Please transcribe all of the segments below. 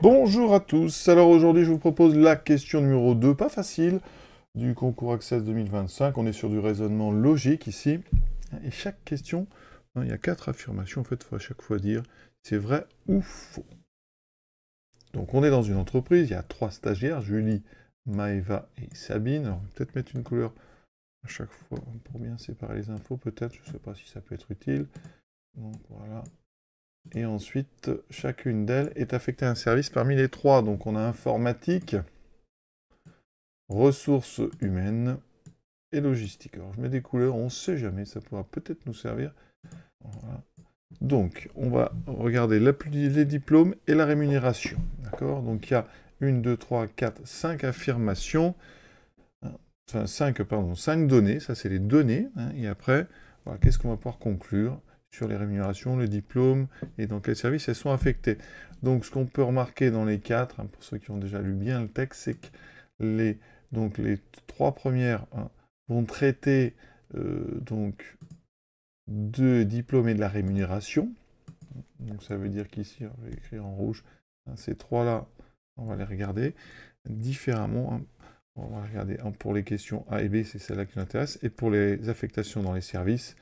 Bonjour à tous, alors aujourd'hui je vous propose la question numéro 2, pas facile, du concours Access 2025. On est sur du raisonnement logique ici, et chaque question, il y a 4 affirmations, en fait il faut à chaque fois dire c'est vrai ou faux. Donc on est dans une entreprise, il y a 3 stagiaires, Julie, Maëva et Sabine. Alors on va peut-être mettre une couleur à chaque fois pour bien séparer les infos, peut-être, je ne sais pas si ça peut être utile. Donc voilà. Et ensuite, chacune d'elles est affectée à un service parmi les 3. Donc on a informatique, ressources humaines et logistique. Alors je mets des couleurs, on ne sait jamais, ça pourra peut-être nous servir. Voilà. Donc on va regarder les diplômes et la rémunération. D'accord? Donc il y a 1, 2, 3, 4, 5 affirmations. Enfin 5 données, ça c'est les données. Et après, voilà, qu'est-ce qu'on va pouvoir conclure sur les rémunérations, les diplômes et dans quels services elles sont affectées. Donc ce qu'on peut remarquer dans les 4, pour ceux qui ont déjà lu bien le texte, c'est que les 3 premières vont traiter de diplômes et de la rémunération. Donc ça veut dire qu'ici, je vais écrire en rouge, ces 3-là, on va les regarder différemment. On va regarder pour les questions A et B, c'est celle-là qui nous intéresse. Et pour les affectations dans les services,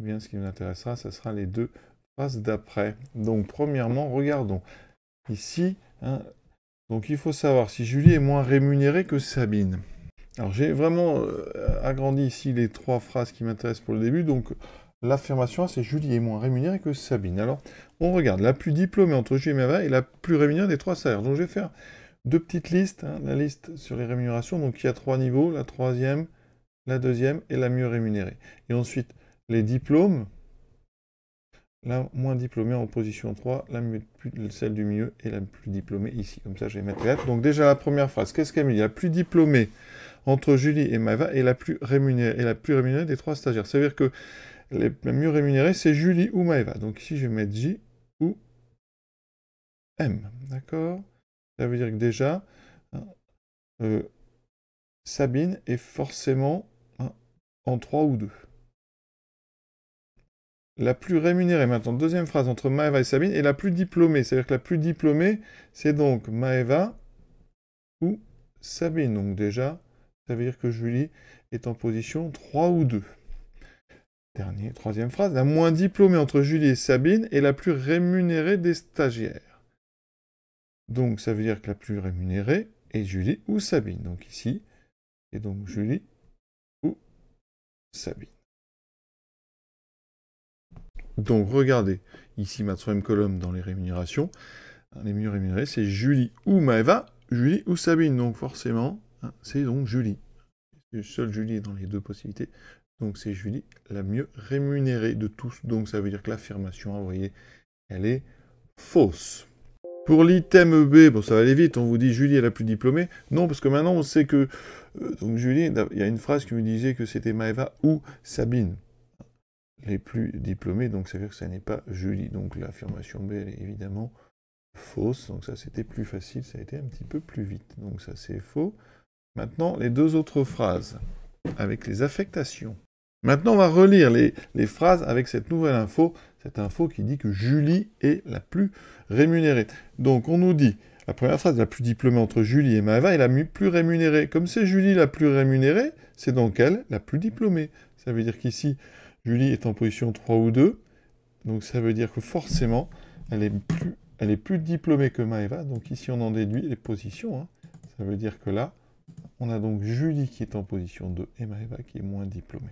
eh bien, ce qui nous intéressera, ce sera les 2 phrases d'après. Donc, premièrement, regardons. Ici, donc il faut savoir si Julie est moins rémunérée que Sabine. Alors, j'ai vraiment agrandi ici les 3 phrases qui m'intéressent pour le début. Donc, l'affirmation A, c'est Julie est moins rémunérée que Sabine. Alors, on regarde. La plus diplômée entre Julie et Maëva est la plus rémunérée des 3 salaires. Donc, je vais faire 2 petites listes, la liste sur les rémunérations, donc il y a 3 niveaux, la troisième, la deuxième et la mieux rémunérée. Et ensuite, les diplômes, la moins diplômée en position 3, celle du milieu et la plus diplômée ici. Comme ça, je vais mettre les lettres. Donc déjà, la première phrase, qu'est-ce qu'elle me dit? La plus diplômée entre Julie et Maëva est la plus rémunérée des 3 stagiaires. Ça veut dire que la mieux rémunérée, c'est Julie ou Maëva. Donc ici, je vais mettre J ou M. D'accord? Ça veut dire que déjà, Sabine est forcément en 3 ou 2. La plus rémunérée, maintenant, deuxième phrase, entre Maëva et Sabine, est la plus diplômée. C'est-à-dire que la plus diplômée, c'est donc Maëva ou Sabine. Donc déjà, ça veut dire que Julie est en position 3 ou 2. Troisième phrase, la moins diplômée entre Julie et Sabine est la plus rémunérée des stagiaires. Donc ça veut dire que la plus rémunérée est Julie ou Sabine. Donc ici, et donc Julie ou Sabine. Donc regardez, ici ma troisième colonne dans les rémunérations. Les mieux rémunérés, c'est Julie ou Maëva, Julie ou Sabine. Donc forcément, c'est donc Julie. Seule Julie est dans les 2 possibilités. Donc c'est Julie la mieux rémunérée de tous. Donc ça veut dire que l'affirmation, vous voyez, elle est fausse. Pour l'item B, bon ça va aller vite, on vous dit Julie est la plus diplômée. Non, parce que maintenant on sait que, donc Julie, il y a une phrase qui me disait que c'était Maëva ou Sabine les plus diplômés, donc ça veut dire que ça n'est pas Julie. Donc l'affirmation B, elle est évidemment fausse, donc ça c'était plus facile, ça a été un petit peu plus vite. Donc ça c'est faux. Maintenant, les 2 autres phrases, avec les affectations. Maintenant, on va relire les phrases avec cette nouvelle info, cette info qui dit que Julie est la plus rémunérée. Donc on nous dit, la première phrase, la plus diplômée entre Julie et Maëva est la plus rémunérée. Comme c'est Julie la plus rémunérée, c'est donc elle la plus diplômée. Ça veut dire qu'ici, Julie est en position 3 ou 2, donc ça veut dire que forcément, elle est plus diplômée que Maëva, donc ici on en déduit les positions. Ça veut dire que là, on a donc Julie qui est en position 2 et Maëva qui est moins diplômée.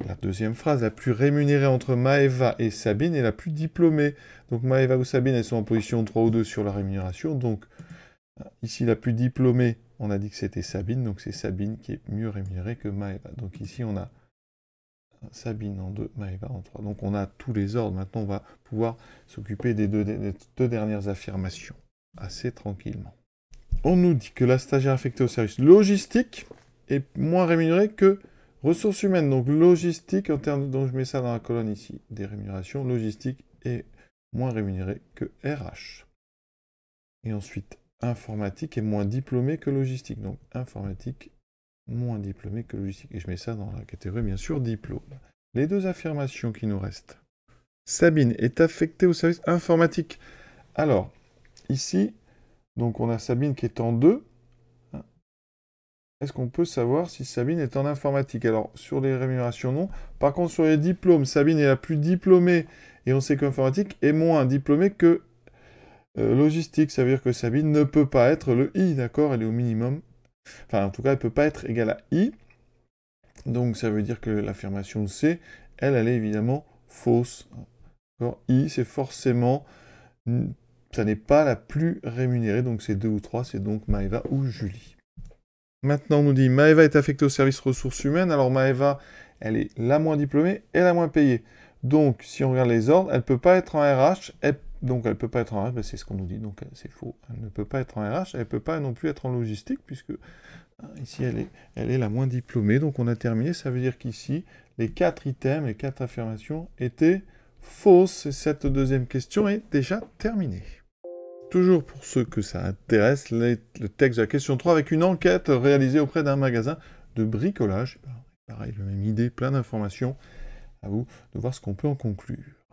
La deuxième phrase, la plus rémunérée entre Maëva et Sabine est la plus diplômée. Donc Maëva ou Sabine, elles sont en position 3 ou 2 sur la rémunération, donc ici la plus diplômée, on a dit que c'était Sabine, donc c'est Sabine qui est mieux rémunérée que Maëva. Donc ici on a Sabine en 2, Maëva en 3. Donc on a tous les ordres. Maintenant, on va pouvoir s'occuper des deux dernières affirmations, assez tranquillement. On nous dit que la stagiaire affectée au service logistique est moins rémunérée que ressources humaines. Donc logistique, en termes, donc je mets ça dans la colonne ici, des rémunérations, logistique est moins rémunérée que RH. Et ensuite, informatique est moins diplômée que logistique. Donc informatique moins diplômé que logistique. Et je mets ça dans la catégorie, bien sûr, diplôme. Les 2 affirmations qui nous restent. Sabine est affectée au service informatique. Alors, ici, Donc on a Sabine qui est en 2. Est-ce qu'on peut savoir si Sabine est en informatique? Alors, sur les rémunérations, non. Par contre, sur les diplômes, Sabine est la plus diplômée, et on sait qu'informatique est moins diplômée que logistique. Ça veut dire que Sabine ne peut pas être le I, d'accord? Elle est au minimum. Enfin, en tout cas, elle ne peut pas être égale à I. Donc, ça veut dire que l'affirmation C, elle est évidemment fausse. I, c'est forcément... Ça n'est pas la plus rémunérée, donc c'est 2 ou 3, c'est donc Maëva ou Julie. Maintenant, on nous dit Maëva est affectée au service ressources humaines. Alors Maëva, elle est la moins diplômée et la moins payée. Donc, si on regarde les ordres, elle ne peut pas être en RH. Donc, elle ne peut pas être en RH, ben, c'est ce qu'on nous dit, donc c'est faux. Elle ne peut pas être en RH, elle ne peut pas non plus être en logistique, puisque ici, elle est la moins diplômée. Donc, on a terminé. Ça veut dire qu'ici, les 4 items, les 4 affirmations étaient fausses. Et cette deuxième question est déjà terminée. Toujours pour ceux que ça intéresse, le texte de la question 3 avec une enquête réalisée auprès d'un magasin de bricolage. Pareil, la même idée, plein d'informations. À vous de voir ce qu'on peut en conclure.